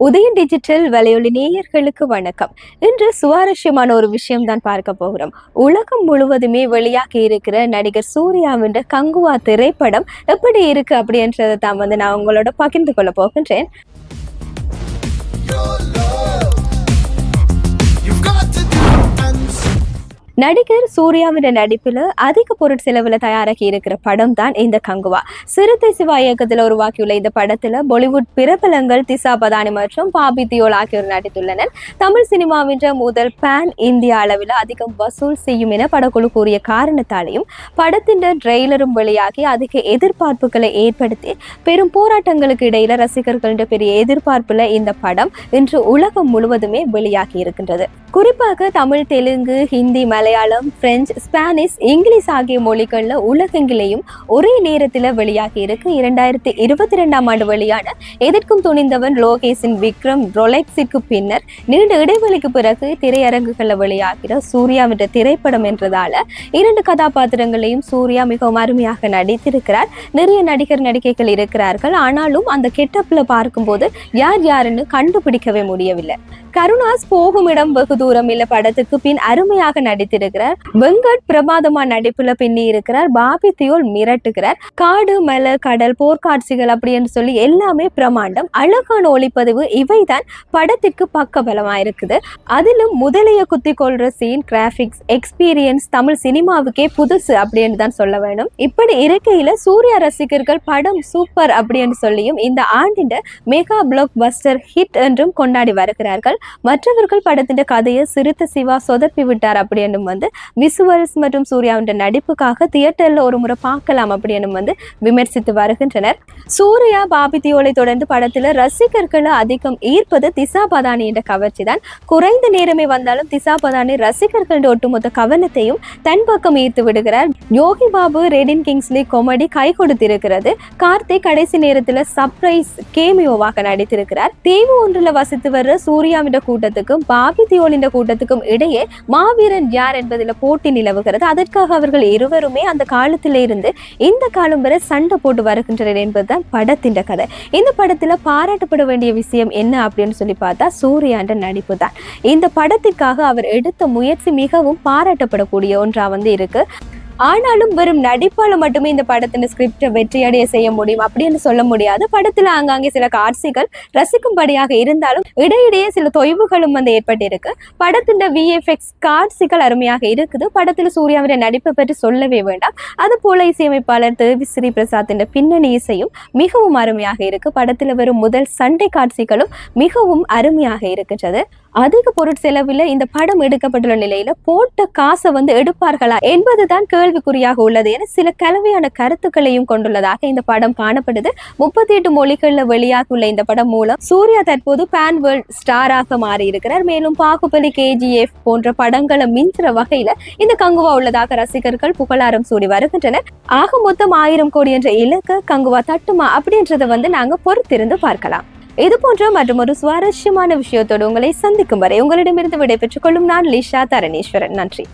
உதயம் டிஜிட்டல் வலையொலி நேயர்களுக்கு வணக்கம். இன்று சுவாரஸ்யமான ஒரு விஷயம் தான் பார்க்க போகிறோம். உலகம் முழுவதுமே வெளியாகி இருக்கிற நடிகர் சூர்யாவின் கங்குவா திரைப்படம் எப்படி இருக்கு அப்படின்றத தான் நான் உங்களோட பகிர்ந்து கொள்ள போகின்றேன். நடிகர் சூர்யாவின் நடிப்பில் அதிக பொருட்செலவுல தயாராகி இருக்கிற படம் தான் இந்த கங்குவா. சிறுத்தை சிவா இயக்கத்தில் உருவாக்கியுள்ள இந்த படத்துல பாலிவுட் பிரபலங்கள் திசா பதானி மற்றும் பாபி தியோல் ஆகியோர் நடித்துள்ளனர். தமிழ் சினிமாவின் முதல் பேன் இந்திய அளவில் அதிகம் வசூல் செய்யும் என படக்குழு கூறிய காரணத்தாலையும் படத்தின் ட்ரெய்லரும் வெளியாகி அதிக எதிர்பார்ப்புகளை ஏற்படுத்தி பெரும் போராட்டங்களுக்கு இடையில ரசிகர்களின் பெரிய எதிர்பார்ப்புல இந்த படம் இன்று உலகம் முழுவதுமே வெளியாகி இருக்கின்றது. குறிப்பாக Tamil, Telugu, Hindi, Malayalam, French, Spanish, English ஆகிய மொழிகள்ல உலகெங்கிலேயும் ஒரே நேரத்தில் வெளியாகி இருக்கு. 2022ஆம் ஆண்டு வெளியான எதற்கும் துணிந்தவன் லோகேஷின் விக்ரம் ரொலெக்ஸிற்கு பின்னர் நீண்ட இடைவெளிக்கு பிறகு திரையரங்குகளில் வெளியாகிற சூர்யாவின் திரைப்படம் என்றதால இரண்டு கதாபாத்திரங்களையும் சூர்யா மிகவும் அருமையாக நடித்திருக்கிறார். நிறைய நடிகர் நடிகைகள் இருக்கிறார்கள். ஆனாலும் அந்த கெட்டப்ல பார்க்கும்போது யார் யாருன்னு கண்டுபிடிக்கவே முடியவில்லை. கருணாஸ் போகும் இடம் வெகு தூரம் இல்ல படத்துக்கு பின் அருமையாக நடித்திருக்கிறார். வெங்கட் பிரமாதமா நடிப்புல பின்னி இருக்கிறார். பாபி தியோல் மிரட்டுகிறார். காடு, மலை, கடல், போர்க்காட்சிகள் அப்படின்னு சொல்லி எல்லாமே பிரமாண்டம். அழகான ஒளிப்பதிவு இவைதான் படத்திற்கு பக்க பலமா இருக்குது. அதிலும் முதலைய குத்தி கொள்ற சீன், கிராபிக்ஸ், எக்ஸ்பீரியன்ஸ் தமிழ் சினிமாவுக்கே புதுசு அப்படின்னு தான் சொல்ல வேணும். இப்படி இருக்கையில சூர்யா ரசிகர்கள் படம் சூப்பர் அப்படின்னு சொல்லியும் இந்த ஆண்டின் மெகா பிளாக் பஸ்டர் ஹிட் என்றும் கொண்டாடி வருகிறார்கள். மற்றவர்கள் படத்தின் கதையை சிறுத்தை சிவா சொதப்பி விட்டார் அப்படின்னு விசுவல்ஸ் மற்றும் சூர்யாவின் நடிப்புக்காக தியேட்டர்ல ஒரு முறை பார்க்கலாம் அப்படின்னு விமர்சித்து வருகின்றனர். சூர்யா, பாபி தியோலை தொடர்ந்து படத்துல ரசிகர்களை அதிகம் ஈர்ப்பது திசா பதானி என்ற கவர்ச்சி தான். குறைந்த நேரமே வந்தாலும் திசா பதானி ரசிகர்களின் ஒட்டுமொத்த கவனத்தையும் தன் பக்கம் ஈர்த்து விடுகிறார். யோகி பாபு, ரெடின் கிங்ஸ்லி காமெடி கை கொடுத்திருக்கிறது. கார்த்திக் கடைசி நேரத்துல சர்ப்ரைஸ் கேமியோவாக நடித்திருக்கிறார். தீவு ஒன்றுல வசித்து வர்ற சூர்யாவின் கூட்டத்துக்கும் பாபி தியோலின் கூட்டத்துக்கும் இடையே மாவீரன் யார் என்பதில் போட்டி நிலவுகிறது. அதற்காக அவர்கள் இருவருமே அந்த காலத்தில இருந்து இந்த காலம் வரை சண்டை போட்டு வருகின்றனர் என்பதுதான் படத்தின் கதை. இந்த படத்துல பாராட்டப்பட வேண்டிய விஷயம் என்ன அப்படின்னு சொல்லி பார்த்தா சூர்யாண்ட நடிப்பு தான். இந்த படத்திற்காக அவர் எடுத்த முயற்சி மிகவும் பாராட்டப்படக்கூடிய ஒன்றா இருக்கு. ஆனாலும் வெறும் நடிப்பால மட்டுமே இந்த படத்தின் ஸ்கிரிப்டை வெற்றியடைய செய்ய முடியும் அப்படின்னு சொல்ல முடியாது. படத்துல ஆங்காங்கே சில காட்சிகள் ரசிக்கும்படியாக இருந்தாலும் இடையிடையே சில தொய்வுகளும் ஏற்பட்டிருக்கு. படத்தின் விஎஃப்எக்ஸ் காட்சிகள் அருமையாக இருக்குது. படத்துல சூர்யாவின் நடிப்பை பற்றி சொல்லவே வேண்டாம். அது போல இசையமைப்பாளர் தேவிஸ்ரீ பிரசாத்தின் பின்னணி இசையும் மிகவும் அருமையாக இருக்கு. படத்துல வரும் முதல் சண்டை காட்சிகளும் மிகவும் அருமையாக இருக்கின்றது. அதிக பொருட்செலவில் இந்த படம் எடுக்கப்பட்டுள்ள நிலையில போட்ட காசை எடுப்பார்களா என்பதுதான் கேள்விக்குறியாக உள்ளது என சில கலவையான கருத்துக்களையும் கொண்டுள்ளதாக இந்த படம் காணப்படுது. 38 மொழிகள்ல வெளியாகியுள்ள இந்த படம் மூலம் சூர்யா தற்போது பேன் வேர்ல்ட் ஸ்டாராக மாறி இருக்கிறார். மேலும் பாகுபலி, KGF போன்ற படங்களை மிஞ்சுற வகையில இந்த கங்குவா உள்ளதாக ரசிகர்கள் புகழாரம் சூடி வருகின்றனர். ஆக மொத்தம் 1000 கோடி என்ற இலக்க கங்குவா தட்டுமா அப்படின்றத நாங்க பொறுத்திருந்து பார்க்கலாம். இது போன்ற மற்றும் ஒரு சுவாரஸ்யமான விஷயத்தோடு உங்களை சந்திக்கும் வரை உங்களிடமிருந்து விடைபெற்றுக் கொள்ளும் நான் லிஷா தரணீஸ்வரன். நன்றி.